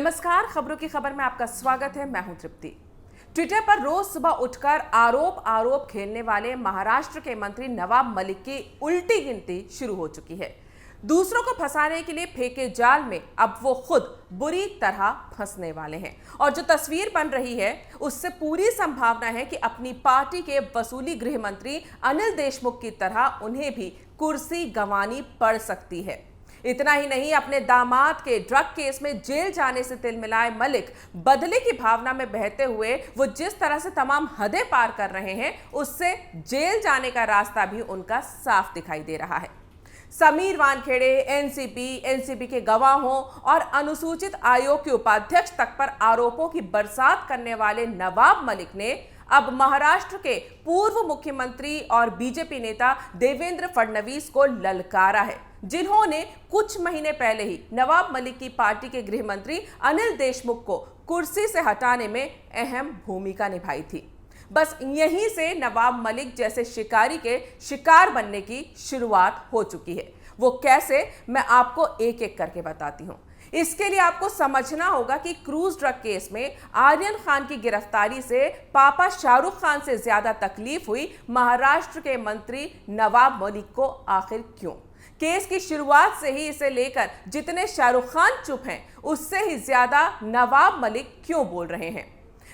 नमस्कार, खबरों की खबर में आपका स्वागत है। मैं हूं तृप्ति। ट्विटर पर रोज सुबह उठकर आरोप खेलने वाले महाराष्ट्र के मंत्री नवाब मलिक की उल्टी गिनती शुरू हो चुकी है। दूसरों को फंसाने के लिए फेंके जाल में अब वो खुद बुरी तरह फंसने वाले हैं और जो तस्वीर बन रही है उससे पूरी संभावना है कि अपनी पार्टी के वसूली गृह मंत्री अनिल देशमुख की तरह उन्हें भी कुर्सी गंवानी पड़ सकती है। इतना ही नहीं, अपने दामाद के ड्रग केस में जेल जाने से तिलमिलाए मलिक बदले की भावना में बहते हुए वो जिस तरह से तमाम हदें पार कर रहे हैं उससे जेल जाने का रास्ता भी उनका साफ दिखाई दे रहा है। समीर वानखेड़े, एनसीपी के गवाहों और अनुसूचित आयोग के उपाध्यक्ष तक पर आरोपों की बरसात करने वाले नवाब मलिक ने अब महाराष्ट्र के पूर्व मुख्यमंत्री और बीजेपी नेता देवेंद्र फडणवीस को ललकारा है, जिन्होंने कुछ महीने पहले ही नवाब मलिक की पार्टी के गृह मंत्री अनिल देशमुख को कुर्सी से हटाने में अहम भूमिका निभाई थी। बस यहीं से नवाब मलिक जैसे शिकारी के शिकार बनने की शुरुआत हो चुकी है। वो कैसे, मैं आपको एक एक करके बताती हूँ। इसके लिए आपको समझना होगा कि क्रूज ड्रग केस में आर्यन खान की गिरफ्तारी से पापा शाहरुख खान से ज्यादा तकलीफ हुई महाराष्ट्र के मंत्री नवाब मलिक को आखिर क्यों। केस की शुरुआत से ही इसे लेकर जितने शाहरुख खान चुप हैं उससे ही ज्यादा नवाब मलिक क्यों बोल रहे हैं।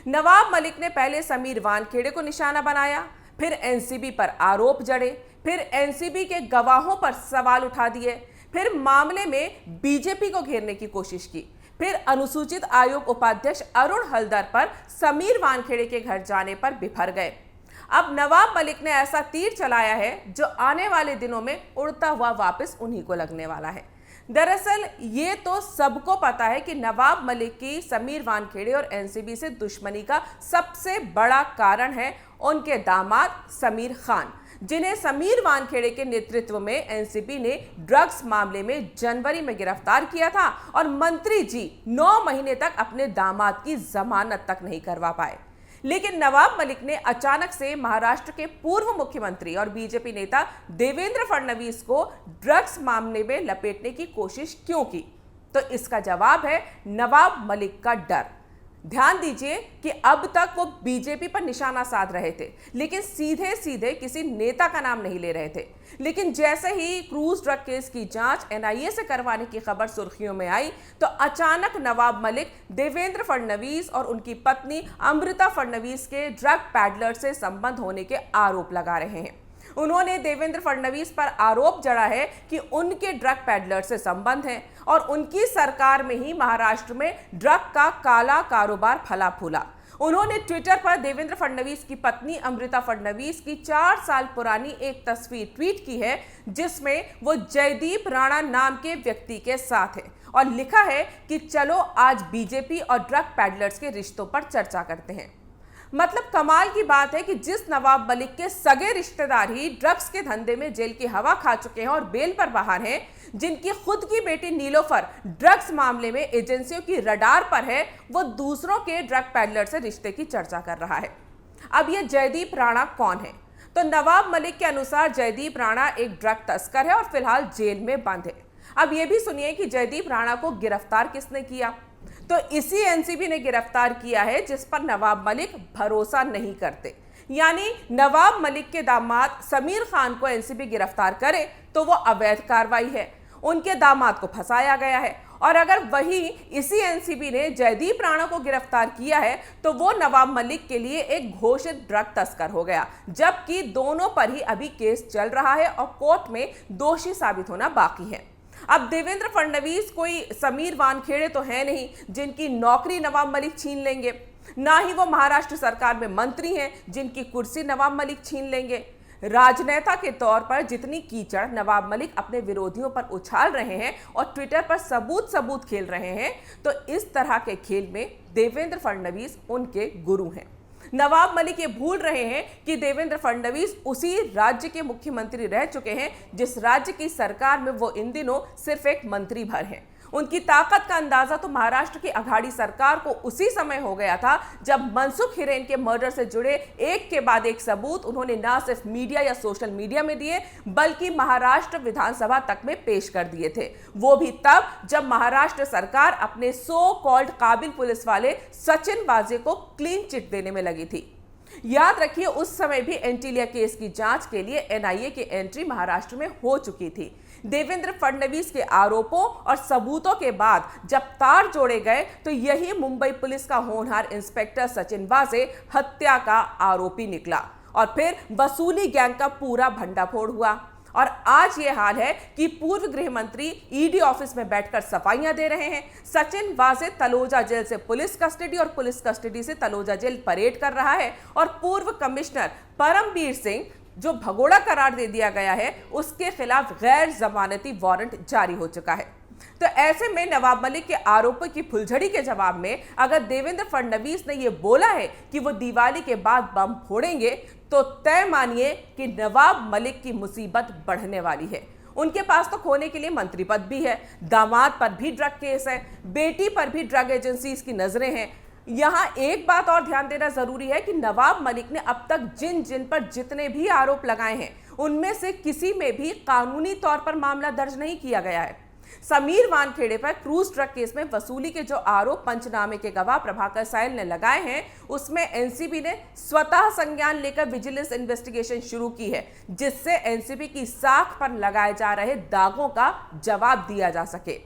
नवाब मलिक ने पहले समीर वानखेड़े को निशाना बनाया, फिर एनसीबी पर आरोप जड़े, फिर एनसीबी के गवाहों पर सवाल उठा दिए, फिर मामले में बीजेपी को घेरने की कोशिश की, फिर अनुसूचित आयोग उपाध्यक्ष अरुण हलदर पर समीर वानखेड़े के घर जाने पर बिफर गए। अब नवाब मलिक ने ऐसा तीर चलाया है जो आने वाले दिनों में उड़ता हुआ वापस उन्हीं को लगने वाला है। दरअसल ये तो सबको पता है कि नवाब मलिक की समीर वानखेड़े और एनसीबी से दुश्मनी का सबसे बड़ा कारण है उनके दामाद समीर खान, जिन्हें समीर वानखेड़े के नेतृत्व में एनसीबी ने ड्रग्स मामले में जनवरी में गिरफ्तार किया था और मंत्री जी 9 महीने तक अपने दामाद की जमानत तक नहीं करवा पाए। लेकिन नवाब मलिक ने अचानक से महाराष्ट्र के पूर्व मुख्यमंत्री और बीजेपी नेता देवेंद्र फडणवीस को ड्रग्स मामले में लपेटने की कोशिश क्यों की? तो इसका जवाब है नवाब मलिक का डर। ध्यान दीजिए कि अब तक वो बीजेपी पर निशाना साध रहे थे, लेकिन सीधे सीधे किसी नेता का नाम नहीं ले रहे थे। लेकिन जैसे ही क्रूज ड्रग केस की जांच एनआईए से करवाने की खबर सुर्खियों में आई तो अचानक नवाब मलिक देवेंद्र फडणवीस और उनकी पत्नी अमृता फडणवीस के ड्रग पैडलर से संबंध होने के आरोप लगा रहे हैं। उन्होंने देवेंद्र फडणवीस पर आरोप जड़ा है कि उनके ड्रग पैडलर से संबंध है और उनकी सरकार में ही महाराष्ट्र में ड्रग का काला कारोबार फला फूला। उन्होंने ट्विटर पर देवेंद्र फडणवीस की पत्नी अमृता फडणवीस की 4 साल पुरानी एक तस्वीर ट्वीट की है, जिसमें वो जयदीप राणा नाम के व्यक्ति के साथ है और लिखा है कि चलो आज बीजेपी और ड्रग पैडलर्स के रिश्तों पर चर्चा करते हैं। मतलब कमाल की बात है कि जिस नवाब मलिक के सगे रिश्तेदार ही ड्रग्स के धंधे में जेल की हवा खा चुके हैं और बेल पर बाहर हैं, जिनकी खुद की बेटी नीलोफर ड्रग्स मामले में एजेंसियों की रडार पर है, वो दूसरों के ड्रग पैडलर से रिश्ते की चर्चा कर रहा है। अब ये जयदीप राणा कौन है? तो नवाब मलिक के अनुसार जयदीप राणा एक ड्रग तस्कर है और फिलहाल जेल में बंद है। अब ये भी सुनिए कि जयदीप राणा को गिरफ्तार किसने किया। तो इसी एनसीबी ने गिरफ्तार किया है जिस पर नवाब मलिक भरोसा नहीं करते। यानी नवाब मलिक के दामाद समीर खान को एनसीबी गिरफ्तार करे तो वो अवैध कार्रवाई है, उनके दामाद को फंसाया गया है। और अगर वही इसी एनसीबी ने जयदीप राणा को गिरफ्तार किया है तो वो नवाब मलिक के लिए एक घोषित ड्रग तस्कर हो गया, जबकि दोनों पर ही अभी केस चल रहा है और कोर्ट में दोषी साबित होना बाकी है। अब देवेंद्र फडणवीस कोई समीर वानखेड़े तो है नहीं जिनकी नौकरी नवाब मलिक छीन लेंगे, ना ही वो महाराष्ट्र सरकार में मंत्री हैं जिनकी कुर्सी नवाब मलिक छीन लेंगे। राजनेता के तौर पर जितनी कीचड़ नवाब मलिक अपने विरोधियों पर उछाल रहे हैं और ट्विटर पर सबूत खेल रहे हैं, तो इस तरह के खेल में देवेंद्र फडणवीस उनके गुरु हैं। नवाब मलिक ये भूल रहे हैं कि देवेंद्र फडणवीस उसी राज्य के मुख्यमंत्री रह चुके हैं जिस राज्य की सरकार में वो इन दिनों सिर्फ एक मंत्री भर हैं। उनकी ताकत का अंदाजा तो महाराष्ट्र की अघाड़ी सरकार को उसी समय हो गया था जब मनसुख हिरेन के मर्डर से जुड़े एक के बाद एक सबूत उन्होंने न सिर्फ मीडिया या सोशल मीडिया में दिए बल्कि महाराष्ट्र विधानसभा तक में पेश कर दिए थे। वो भी तब जब महाराष्ट्र सरकार अपने सो कॉल्ड काबिल पुलिस वाले सचिन वाजे को क्लीन चिट देने में लगी थी। याद रखिए, उस समय भी एंटीलिया केस की जांच के लिए एनआईए की एंट्री महाराष्ट्र में हो चुकी थी। देवेंद्र फडणवीस के आरोपों और सबूतों के बाद जब तार जोड़े गए तो यही मुंबई पुलिस का होनहार इंस्पेक्टर सचिन वाजे हत्या का आरोपी निकला और फिर वसूली गैंग का पूरा भंडाफोड़ हुआ। और आज ये हाल है कि पूर्व गृह मंत्री ईडी ऑफिस में बैठकर सफाइयां दे रहे हैं। सचिन वाजे तलोजा जेल से पुलिस कस्टडी और पुलिस कस्टडी से तलोजा जेल परेड कर रहा है और पूर्व कमिश्नर परमबीर सिंह जो भगोड़ा करार दे दिया गया है उसके खिलाफ गैर जमानती वारंट जारी हो चुका है। तो ऐसे में नवाब मलिक के आरोपों की फुलझड़ी के जवाब में अगर देवेंद्र फडणवीस ने यह बोला है कि वो दिवाली के बाद बम फोड़ेंगे तो तय मानिए कि नवाब मलिक की मुसीबत बढ़ने वाली है। उनके पास तो खोने के लिए मंत्री पद भी है, दामाद पर भी ड्रग केस है, बेटी पर भी ड्रग एजेंसीज की नजरें हैं। यहां एक बात और ध्यान देना जरूरी है कि नवाब मलिक ने अब तक जिन जिन पर जितने भी आरोप लगाए हैं उनमें से किसी में भी कानूनी तौर पर मामला दर्ज नहीं किया गया है। समीर वानखेड़े पर क्रूज ड्रग केस में वसूली के जो आरोप पंचनामे के गवाह प्रभाकर सायल ने लगाए हैं उसमें एनसीबी ने स्वतः संज्ञान लेकर विजिलेंस इन्वेस्टिगेशन शुरू की है जिससे एनसीबी की साख पर लगाए जा रहे दागों का जवाब दिया जा सके।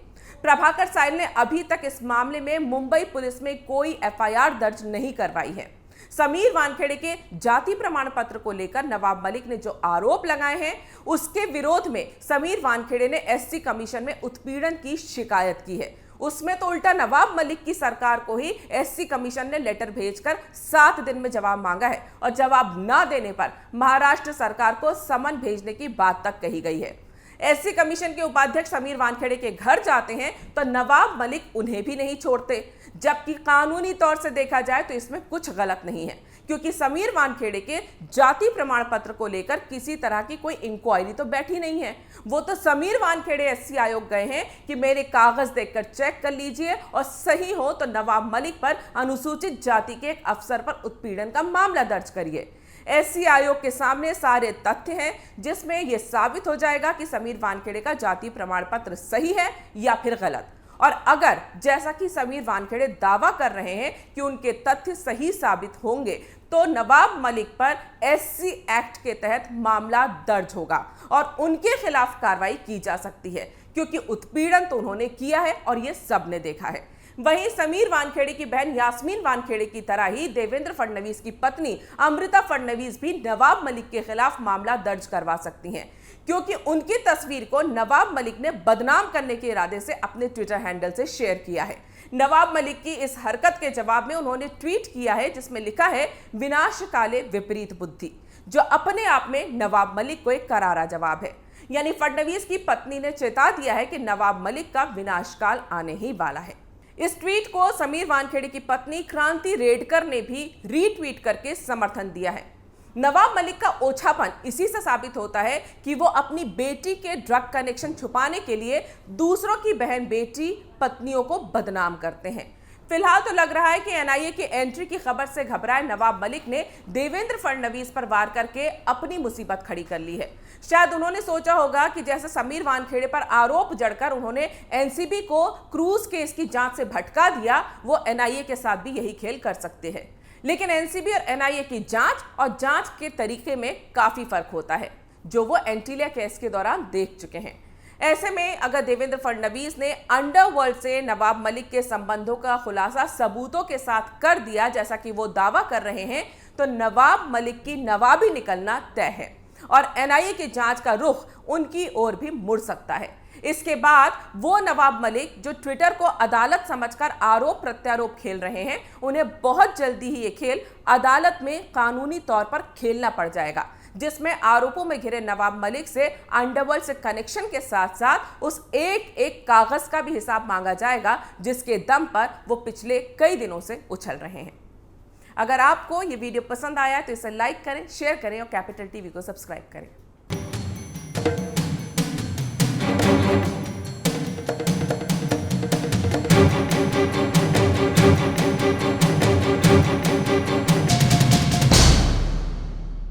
प्रभाकर सायल ने अभी तक इस मामले में मुंबई पुलिस में कोई एफआईआर दर्ज नहीं करवाई है। समीर वानखेड़े के जाति प्रमाण पत्र को लेकर नवाब मलिक ने जो आरोप लगाए हैं उसके विरोध में समीर वानखेड़े ने एससी कमीशन में उत्पीड़न की शिकायत की है। उसमें तो उल्टा नवाब मलिक की सरकार को ही एससी कमीशन ने लेटर भेजकर 7 दिन में जवाब मांगा है और जवाब न देने पर महाराष्ट्र सरकार को समन भेजने की बात तक कही गई है। एससी कमीशन के उपाध्यक्ष समीर वानखेड़े के घर जाते हैं तो नवाब मलिक उन्हें भी नहीं छोड़ते, जबकि कानूनी तौर से देखा जाए तो इसमें कुछ गलत नहीं है क्योंकि समीर वानखेड़े के जाति प्रमाण पत्र को लेकर किसी तरह की कोई इंक्वायरी तो बैठी नहीं है। वो तो समीर वानखेड़े एससी आयोग गए हैं कि मेरे कागज देखकर चेक कर लीजिए और सही हो तो नवाब मलिक पर अनुसूचित जाति के एक अफसर पर उत्पीड़न का मामला दर्ज करिए। एससी आयोग के सामने सारे तथ्य हैं जिसमें यह साबित हो जाएगा कि समीर वानखेड़े का जाति प्रमाण पत्र सही है या फिर गलत। और अगर जैसा कि समीर वानखेड़े दावा कर रहे हैं कि उनके तथ्य सही साबित होंगे तो नवाब मलिक पर एससी एक्ट के तहत मामला दर्ज होगा और उनके खिलाफ कार्रवाई की जा सकती है क्योंकि उत्पीड़न तो उन्होंने किया है और यह सबने देखा है। वहीं समीर वानखेड़े की बहन यास्मीन वानखेड़े की तरह ही देवेंद्र फडणवीस की पत्नी अमृता फडणवीस भी नवाब मलिक के खिलाफ मामला दर्ज करवा सकती हैं क्योंकि उनकी तस्वीर को नवाब मलिक ने बदनाम करने के इरादे से अपने ट्विटर हैंडल से शेयर किया है। नवाब मलिक की इस हरकत के जवाब में उन्होंने ट्वीट किया है जिसमें लिखा है विनाश काले विपरीत बुद्धि, जो अपने आप में नवाब मलिक को एक करारा जवाब है। यानी फडणवीस की पत्नी ने चेता दिया है कि नवाब मलिक का विनाशकाल आने ही वाला है। इस ट्वीट को समीर वानखेड़े की पत्नी क्रांति रेडकर ने भी रीट्वीट करके समर्थन दिया है। नवाब मलिक का ओछापन इसी से साबित होता है कि वो अपनी बेटी के ड्रग कनेक्शन छुपाने के लिए दूसरों की बहन बेटी पत्नियों को बदनाम करते हैं। फिलहाल तो लग रहा है कि एनआईए की एंट्री की खबर से घबराए नवाब मलिक ने देवेंद्र फडणवीस पर वार करके अपनी मुसीबत खड़ी कर ली है। शायद उन्होंने सोचा होगा कि जैसे समीर वानखेड़े पर आरोप जड़कर उन्होंने एनसीबी को क्रूज केस की जांच से भटका दिया, वो एनआईए के साथ भी यही खेल कर सकते हैं। लेकिन एनसीबी और एनआईए की जांच और जांच के तरीके में काफी फर्क होता है जो वो एंटीलिया केस के दौरान देख चुके हैं। ऐसे में अगर देवेंद्र फडणवीस ने अंडरवर्ल्ड से नवाब मलिक के संबंधों का खुलासा सबूतों के साथ कर दिया जैसा कि वो दावा कर रहे हैं तो नवाब मलिक की नवाबी निकलना तय है और एनआईए की जांच का रुख उनकी ओर भी मुड़ सकता है। इसके बाद वो नवाब मलिक जो ट्विटर को अदालत समझकर आरोप प्रत्यारोप खेल रहे हैं उन्हें बहुत जल्दी ही ये खेल अदालत में कानूनी तौर पर खेलना पड़ जाएगा जिसमें आरोपों में घिरे नवाब मलिक से अंडरवर्ल्ड से कनेक्शन के साथ साथ उस एक एक कागज का भी हिसाब मांगा जाएगा जिसके दम पर वो पिछले कई दिनों से उछल रहे हैं। अगर आपको ये वीडियो पसंद आया तो इसे लाइक करें, शेयर करें और कैपिटल टीवी को सब्सक्राइब करें।